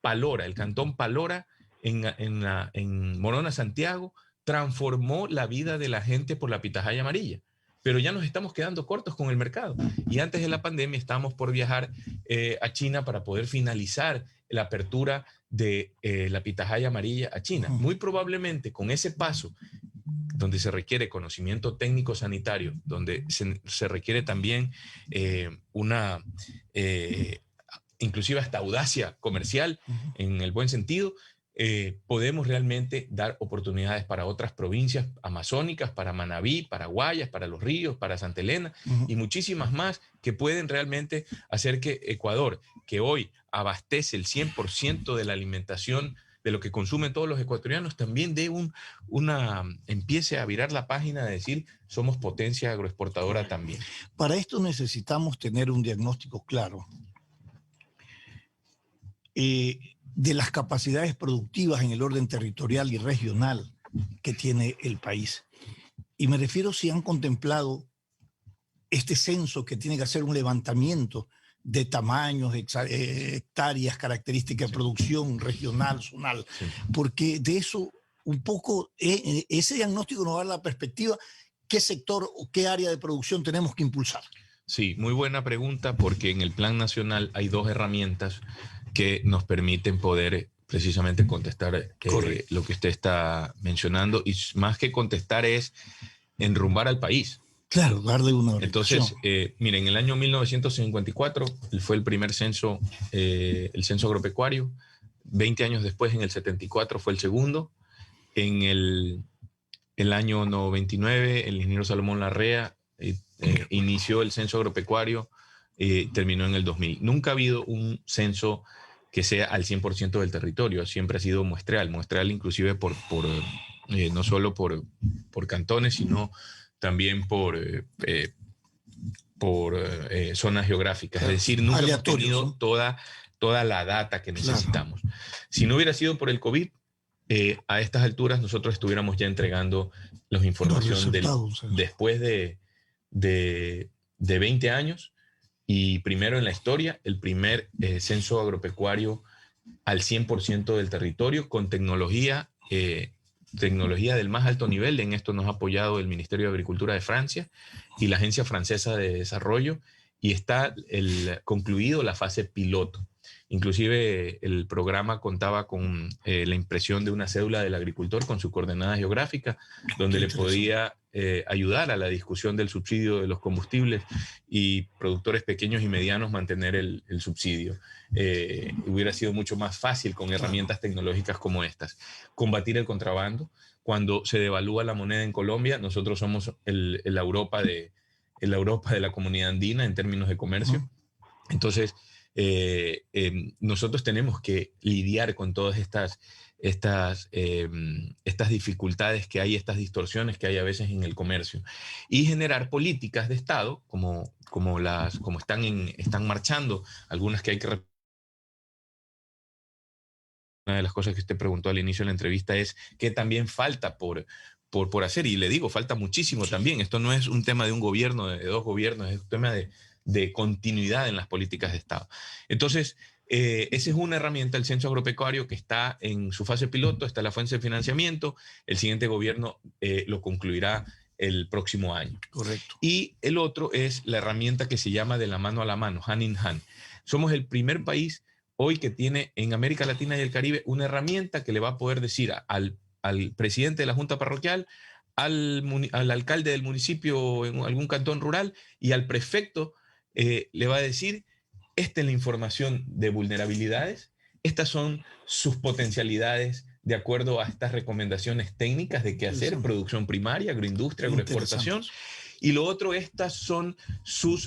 Palora, el cantón Palora, en Morona, Santiago, transformó la vida de la gente por la pitahaya amarilla. Pero ya nos estamos quedando cortos con el mercado. Y antes de la pandemia estábamos por viajar a China para poder finalizar la apertura de la pitahaya amarilla a China. Muy probablemente con ese paso, donde se requiere conocimiento técnico sanitario, donde se requiere también inclusive hasta audacia comercial, en el buen sentido, podemos realmente dar oportunidades para otras provincias amazónicas, para Manabí, para Guayas, para Los Ríos, para Santa Elena y muchísimas más que pueden realmente hacer que Ecuador, que hoy abastece el 100% de la alimentación de lo que consumen todos los ecuatorianos, también empiece a virar la página de decir somos potencia agroexportadora también. Para esto necesitamos tener un diagnóstico claro de las capacidades productivas en el orden territorial y regional que tiene el país. Y me refiero si han contemplado este censo que tiene que hacer un levantamiento de tamaños, hectáreas, características de producción regional, zonal, porque de eso un poco, ese diagnóstico nos da la perspectiva qué sector o qué área de producción tenemos que impulsar. Sí, muy buena pregunta, porque en el Plan Nacional hay dos herramientas que nos permiten poder precisamente contestar lo que usted está mencionando, y más que contestar es enrumbar al país. Claro, darle una orientación. Entonces, miren, en el año 1954 fue el primer censo, el censo agropecuario. 20 años después, en el 74, fue el segundo. En el año 99, el ingeniero Salomón Larrea inició el censo agropecuario, terminó en el 2000. Nunca ha habido un censo que sea al 100% del territorio, siempre ha sido muestreal inclusive no solo por cantones, sino también por zonas geográficas. Es decir, nunca hemos tenido toda la data que necesitamos. Claro. Si no hubiera sido por el COVID, a estas alturas nosotros estuviéramos ya entregando la información después de 20 años, y primero en la historia, el primer censo agropecuario al 100% del territorio, con tecnología del más alto nivel. En esto nos ha apoyado el Ministerio de Agricultura de Francia y la Agencia Francesa de Desarrollo, y está concluido la fase piloto. Inclusive el programa contaba con la impresión de una cédula del agricultor con su coordenada geográfica, donde le podía ayudar a la discusión del subsidio de los combustibles y productores pequeños y medianos mantener el subsidio. Hubiera sido mucho más fácil con herramientas tecnológicas como estas. Combatir el contrabando. Cuando se devalúa la moneda en Colombia, nosotros somos la Europa de la comunidad andina en términos de comercio. Entonces, nosotros tenemos que lidiar con todas estas dificultades que hay, estas distorsiones que hay a veces en el comercio, y generar políticas de Estado como están marchando, algunas que hay que... Una de las cosas que usted preguntó al inicio de la entrevista es qué también falta por hacer, y le digo, falta muchísimo también. Esto no es un tema de un gobierno, de dos gobiernos, es un tema de continuidad en las políticas de Estado. Entonces, esa es una herramienta, el censo agropecuario, que está en su fase piloto, está en la fuente de financiamiento. El siguiente gobierno lo concluirá el próximo año. Correcto. Y el otro es la herramienta que se llama de la mano a la mano, hand in hand. Somos el primer país hoy que tiene en América Latina y el Caribe una herramienta que le va a poder decir al presidente de la Junta Parroquial, al alcalde del municipio en algún cantón rural y al prefecto, le va a decir, esta es la información de vulnerabilidades, estas son sus potencialidades de acuerdo a estas recomendaciones técnicas de qué hacer, producción primaria, agroindustria, agroexportación. Y lo otro, estas son su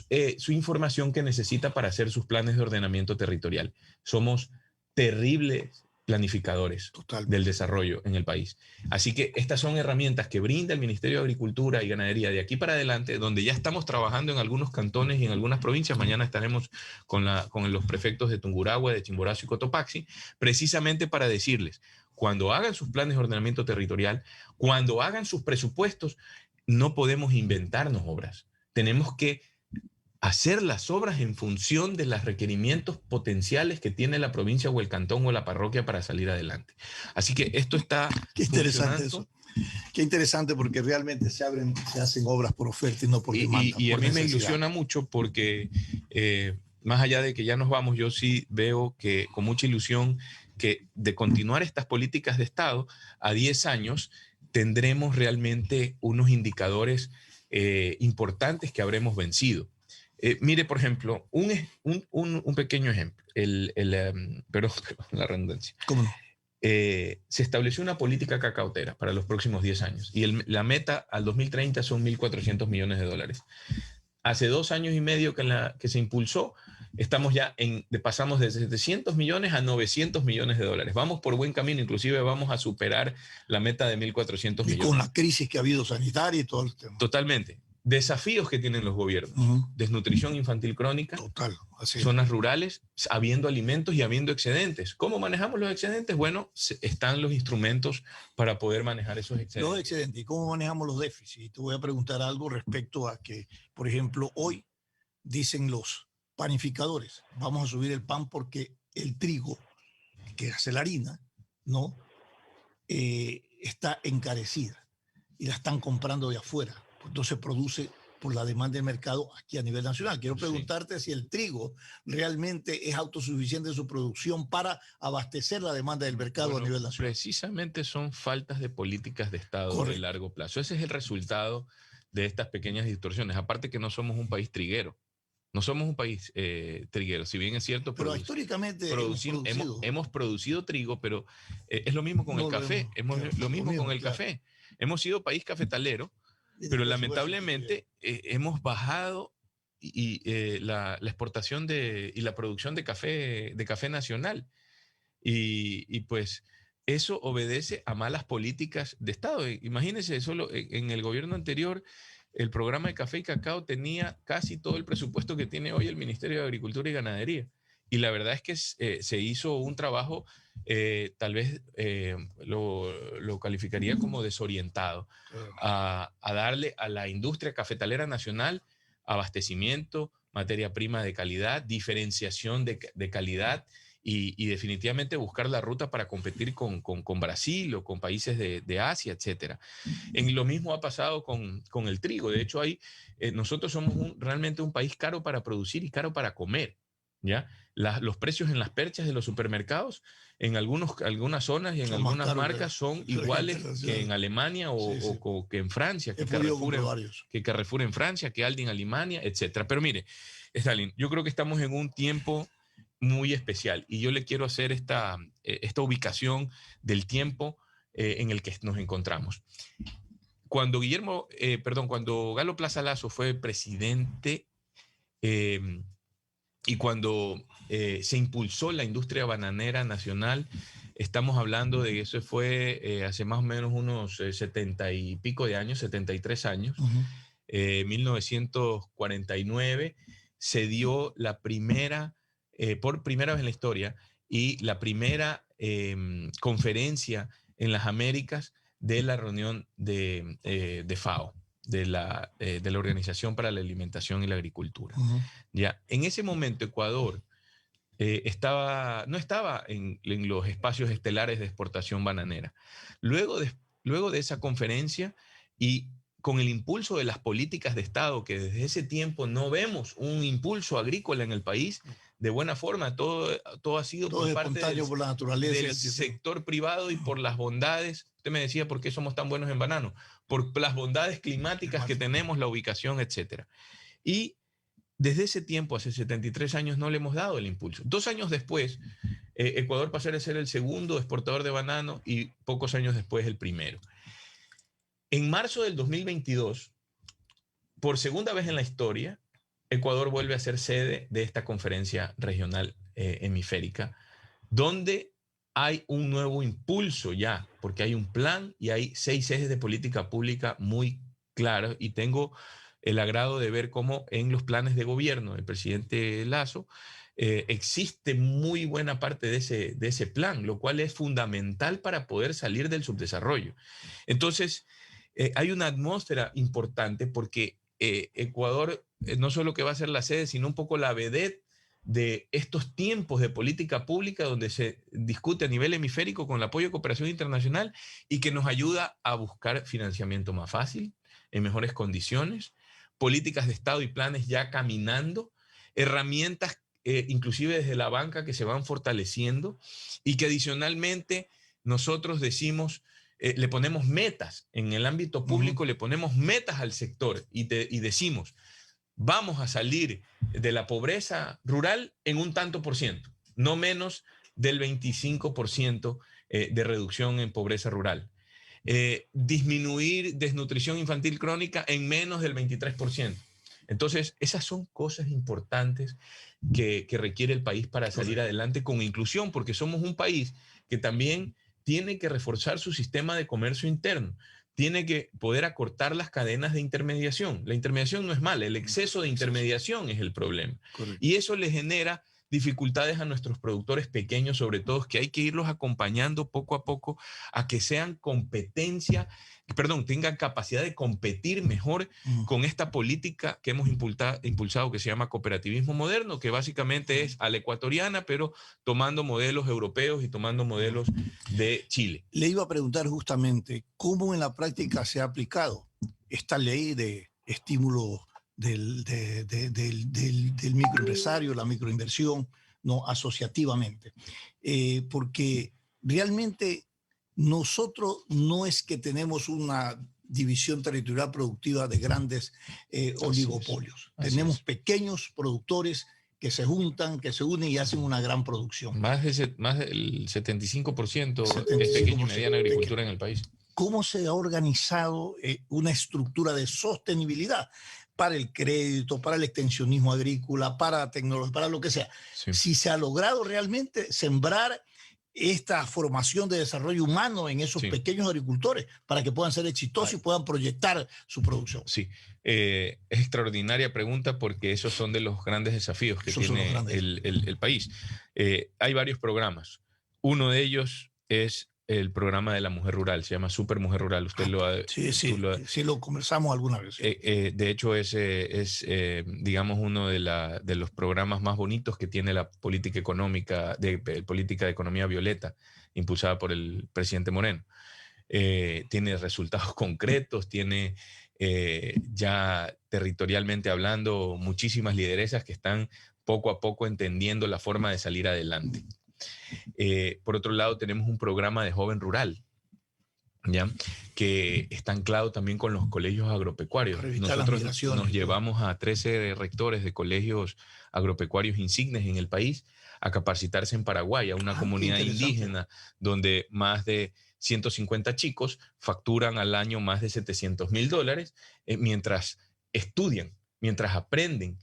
información que necesita para hacer sus planes de ordenamiento territorial. Somos terribles planificadores del desarrollo en el país. Así que estas son herramientas que brinda el Ministerio de Agricultura y Ganadería de aquí para adelante, donde ya estamos trabajando en algunos cantones y en algunas provincias. Mañana estaremos con los prefectos de Tungurahua, de Chimborazo y Cotopaxi, precisamente para decirles, cuando hagan sus planes de ordenamiento territorial, cuando hagan sus presupuestos, no podemos inventarnos obras. Tenemos que hacer las obras en función de los requerimientos potenciales que tiene la provincia o el cantón o la parroquia para salir adelante. Así que esto está... Qué interesante eso. Qué interesante, porque realmente se hacen obras por oferta y no por demanda. Y a por mí me necesidad. ilusiona mucho porque más allá de que ya nos vamos, yo sí veo que con mucha ilusión que de continuar estas políticas de Estado a 10 años tendremos realmente unos indicadores importantes que habremos vencido. Mire, por ejemplo, un pequeño ejemplo, perdón, la redundancia. ¿Cómo no? Se estableció una política cacautera para los próximos 10 años y la meta al 2030 son 1.400 millones de dólares. Hace 2 años y medio que se impulsó, estamos ya pasamos de 700 millones a 900 millones de dólares. Vamos por buen camino, inclusive vamos a superar la meta de 1.400 millones. Y con la crisis que ha habido sanitaria y todo el tema. Totalmente. Desafíos que tienen los gobiernos. Desnutrición infantil crónica. Total. Así es. Zonas rurales, habiendo alimentos y habiendo excedentes. ¿Cómo manejamos los excedentes? Bueno, están los instrumentos para poder manejar esos excedentes. Los excedentes. ¿Y cómo manejamos los déficits? Te voy a preguntar algo respecto a que, por ejemplo, hoy dicen los panificadores, vamos a subir el pan porque el trigo, que hace la harina, ¿no? Está encarecida y la están comprando de afuera. Entonces produce por la demanda del mercado aquí a nivel nacional. Quiero preguntarte si el trigo realmente es autosuficiente en su producción para abastecer la demanda del mercado a nivel nacional. Precisamente son faltas de políticas de Estado de largo plazo. Ese es el resultado de estas pequeñas distorsiones. Aparte que no somos un país triguero. No somos un país triguero, si bien es cierto. Pero históricamente hemos producido trigo, pero es lo mismo con el café. Lo mismo con el café. Hemos sido país cafetalero, pero lamentablemente hemos bajado la exportación y la producción de café nacional. Y pues eso obedece a malas políticas de Estado. Imagínense, solo en el gobierno anterior, el programa de café y cacao tenía casi todo el presupuesto que tiene hoy el Ministerio de Agricultura y Ganadería. Y la verdad es que se hizo un trabajo, tal vez lo calificaría como desorientado, a darle a la industria cafetalera nacional abastecimiento, materia prima de calidad, diferenciación de calidad y definitivamente buscar la ruta para competir con Brasil o con países de Asia, etc. Lo mismo ha pasado con el trigo. De hecho, nosotros somos realmente un país caro para producir y caro para comer. ¿ya? Los precios en las perchas de los supermercados, en algunas zonas y en Son más algunas caros marcas son iguales que en Alemania o que en Francia, que Carrefour en Francia, que Aldi en Alemania, etc. Pero mire, Stalin, yo creo que estamos en un tiempo muy especial y yo le quiero hacer esta ubicación del tiempo en el que nos encontramos. Cuando cuando Galo Plaza Lazo fue presidente y cuando se impulsó la industria bananera nacional, estamos hablando de que eso fue hace más o menos unos 70 y pico de años, 73 años. 1949 se dio la primera, por primera vez en la historia, y la primera conferencia en las Américas de la reunión de FAO, de la Organización para la Alimentación y la Agricultura. Ya, en ese momento Ecuador no estaba en los espacios estelares de exportación bananera. Luego de esa conferencia y con el impulso de las políticas de Estado, que desde ese tiempo no vemos un impulso agrícola en el país, de buena forma, todo ha sido por parte por la naturaleza del sector privado y por las bondades. Usted me decía, ¿por qué somos tan buenos en banano? Por las bondades climáticas que tenemos, la ubicación, etc. Y desde ese tiempo, hace 73 años, no le hemos dado el impulso. 2 años después, Ecuador pasó a ser el segundo exportador de banano y pocos años después el primero. En marzo del 2022, por segunda vez en la historia, Ecuador vuelve a ser sede de esta conferencia regional hemisférica, donde hay un nuevo impulso ya, porque hay un plan y hay 6 ejes de política pública muy claros, y tengo el agrado de ver cómo en los planes de gobierno del presidente Lazo existe muy buena parte de ese plan, lo cual es fundamental para poder salir del subdesarrollo. Entonces, hay una atmósfera importante porque Ecuador no solo que va a ser la sede, sino un poco la vedette de estos tiempos de política pública donde se discute a nivel hemisférico con el apoyo de cooperación internacional y que nos ayuda a buscar financiamiento más fácil, en mejores condiciones, políticas de Estado y planes ya caminando, herramientas inclusive desde la banca que se van fortaleciendo y que adicionalmente nosotros decimos, le ponemos metas en el ámbito público, le ponemos metas al sector y decimos, vamos a salir de la pobreza rural en un tanto por ciento, no menos del 25% de reducción en pobreza rural. Disminuir desnutrición infantil crónica en menos del 23%. Entonces, esas son cosas importantes que requiere el país para salir adelante con inclusión, porque somos un país que también tiene que reforzar su sistema de comercio interno, tiene que poder acortar las cadenas de intermediación. La intermediación no es mala, el exceso de intermediación es el problema. Correcto. Y eso le genera dificultades a nuestros productores pequeños, sobre todo, que hay que irlos acompañando poco a poco a que sean tengan capacidad de competir mejor con esta política que hemos impulsado, que se llama cooperativismo moderno, que básicamente es a la ecuatoriana, pero tomando modelos europeos y tomando modelos de Chile. Le iba a preguntar justamente cómo en la práctica se ha aplicado esta ley de estímulo del microempresario, la microinversión, no asociativamente, porque realmente nosotros no es que tenemos una división territorial productiva de grandes oligopolios. Tenemos pequeños productores que se juntan, que se unen y hacen una gran producción. Más del 75% es pequeña y mediana agricultura en el país. ¿Cómo se ha organizado una estructura de sostenibilidad para el crédito, para el extensionismo agrícola, para tecnología, para lo que sea? Sí. Si se ha logrado realmente sembrar esta formación de desarrollo humano en esos pequeños agricultores para que puedan ser exitosos y puedan proyectar su producción. Sí, es extraordinaria pregunta porque esos son de los grandes desafíos que tiene el país. Hay varios programas. Uno de ellos es el programa de la mujer rural, se llama Super Mujer Rural. Usted sí, lo conversamos alguna vez. De hecho, ese es digamos, uno de los programas más bonitos que tiene la política económica, política de economía violeta, impulsada por el presidente Moreno. Tiene resultados concretos, tiene ya territorialmente hablando muchísimas lideresas que están poco a poco entendiendo la forma de salir adelante. Por otro lado, tenemos un programa de joven rural, ¿ya? Que está anclado también con los colegios agropecuarios. Nosotros nos llevamos a 13 rectores de colegios agropecuarios insignes en el país a capacitarse en Paraguay, a una comunidad indígena donde más de 150 chicos facturan al año más de $700,000 mientras estudian, mientras aprenden.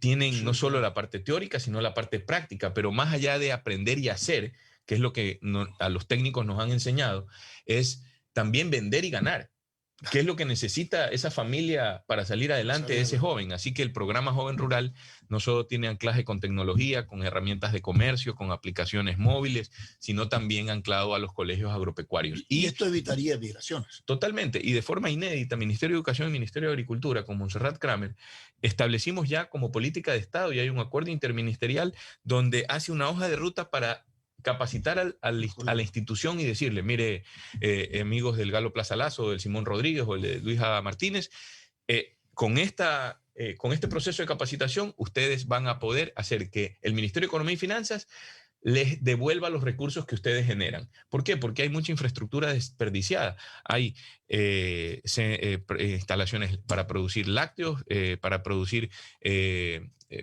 Tienen no solo la parte teórica, sino la parte práctica, pero más allá de aprender y hacer, que es lo que a los técnicos nos han enseñado, es también vender y ganar. ¿Qué es lo que necesita esa familia para salir adelante, ese joven? Así que el programa Joven Rural no solo tiene anclaje con tecnología, con herramientas de comercio, con aplicaciones móviles, sino también anclado a los colegios agropecuarios. Y esto evitaría migraciones. Totalmente. Y de forma inédita, Ministerio de Educación y Ministerio de Agricultura, con Montserrat Kramer, establecimos ya como política de Estado, y hay un acuerdo interministerial donde hace una hoja de ruta para capacitar a la institución y decirle, mire, amigos del Galo Plaza Lazo, del Simón Rodríguez o el de Luisa Martínez, con este proceso de capacitación ustedes van a poder hacer que el Ministerio de Economía y Finanzas les devuelva los recursos que ustedes generan. ¿Por qué? Porque hay mucha infraestructura desperdiciada. Hay instalaciones para producir lácteos, para producir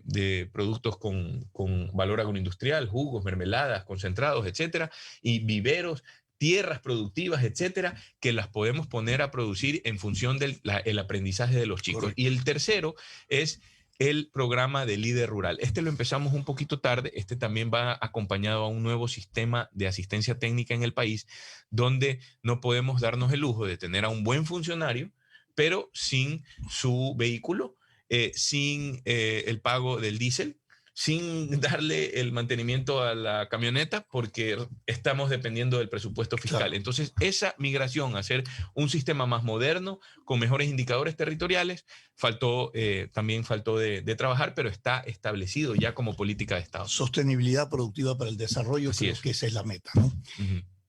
de productos con valor agroindustrial, jugos, mermeladas, concentrados, etcétera, y viveros, tierras productivas, etcétera, que las podemos poner a producir en función del aprendizaje de los chicos. Correcto. Y el tercero es el programa de líder rural. Este lo empezamos un poquito tarde. Este también va acompañado a un nuevo sistema de asistencia técnica en el país, donde no podemos darnos el lujo de tener a un buen funcionario, pero sin su vehículo, sin el pago del diésel, sin darle el mantenimiento a la camioneta, porque estamos dependiendo del presupuesto fiscal. Claro. Entonces, esa migración a hacer un sistema más moderno, con mejores indicadores territoriales, también faltó de trabajar, pero está establecido ya como política de Estado. Sostenibilidad productiva para el desarrollo, creo que esa es la meta, ¿no?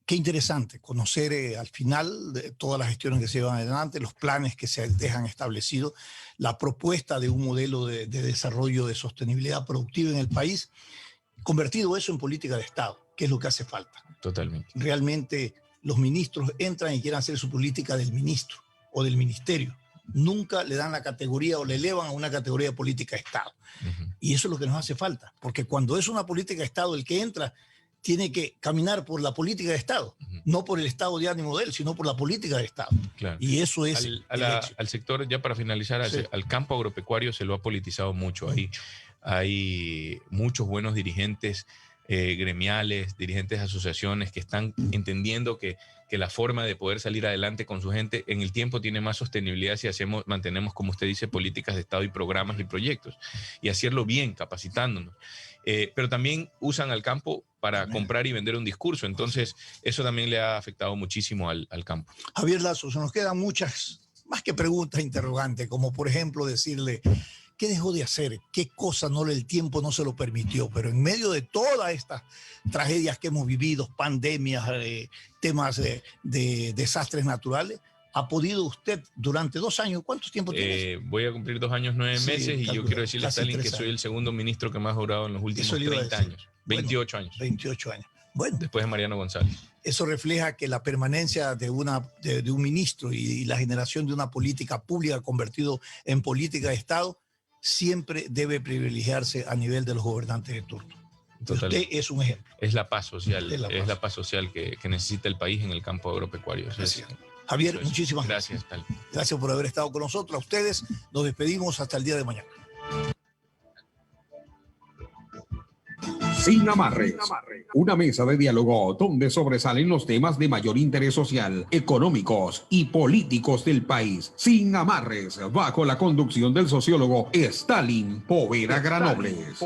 Qué interesante conocer al final de todas las gestiones que se llevan adelante, los planes que se dejan establecidos, la propuesta de un modelo de desarrollo de sostenibilidad productiva en el país, convertido eso en política de Estado, que es lo que hace falta. Totalmente. Realmente los ministros entran y quieren hacer su política del ministro o del ministerio. Nunca le dan la categoría o le elevan a una categoría de política de Estado. Y eso es lo que nos hace falta, porque cuando es una política de Estado, el que entra tiene que caminar por la política de Estado, no por el estado de ánimo de él, sino por la política de Estado. Claro. Y eso es al sector, ya para finalizar, al campo agropecuario se lo ha politizado mucho. Hay muchos buenos dirigentes gremiales, dirigentes de asociaciones que están entendiendo que la forma de poder salir adelante con su gente en el tiempo tiene más sostenibilidad si mantenemos, como usted dice, políticas de Estado y programas y proyectos, y hacerlo bien, capacitándonos. Pero también usan al campo para comprar y vender un discurso. Entonces, eso también le ha afectado muchísimo al campo. Javier Lazo, se nos quedan muchas, más que preguntas, interrogantes, como por ejemplo decirle, ¿qué dejó de hacer? ¿Qué cosa el tiempo no se lo permitió? Pero en medio de todas estas tragedias que hemos vivido, pandemias, temas de desastres naturales, ¿ha podido usted durante 2 años? ¿Cuánto tiempo tiene? Voy a cumplir 2 años, 9 meses, y yo quiero decirle a Stalin que soy el segundo ministro que más ha durado en los últimos 30 años. 28 años. 28 años. Bueno. Después de Mariano González. Eso refleja que la permanencia de un ministro y la generación de una política pública convertido en política de Estado siempre debe privilegiarse a nivel de los gobernantes de turno. Usted es un ejemplo. Es la paz social, es la paz social que necesita el país en el campo agropecuario. Javier, muchísimas gracias. Gracias por haber estado con nosotros. A ustedes nos despedimos hasta el día de mañana. Sin Amarres, una mesa de diálogo donde sobresalen los temas de mayor interés social, económicos y políticos del país. Sin Amarres, bajo la conducción del sociólogo Stalin Poveda Granobles.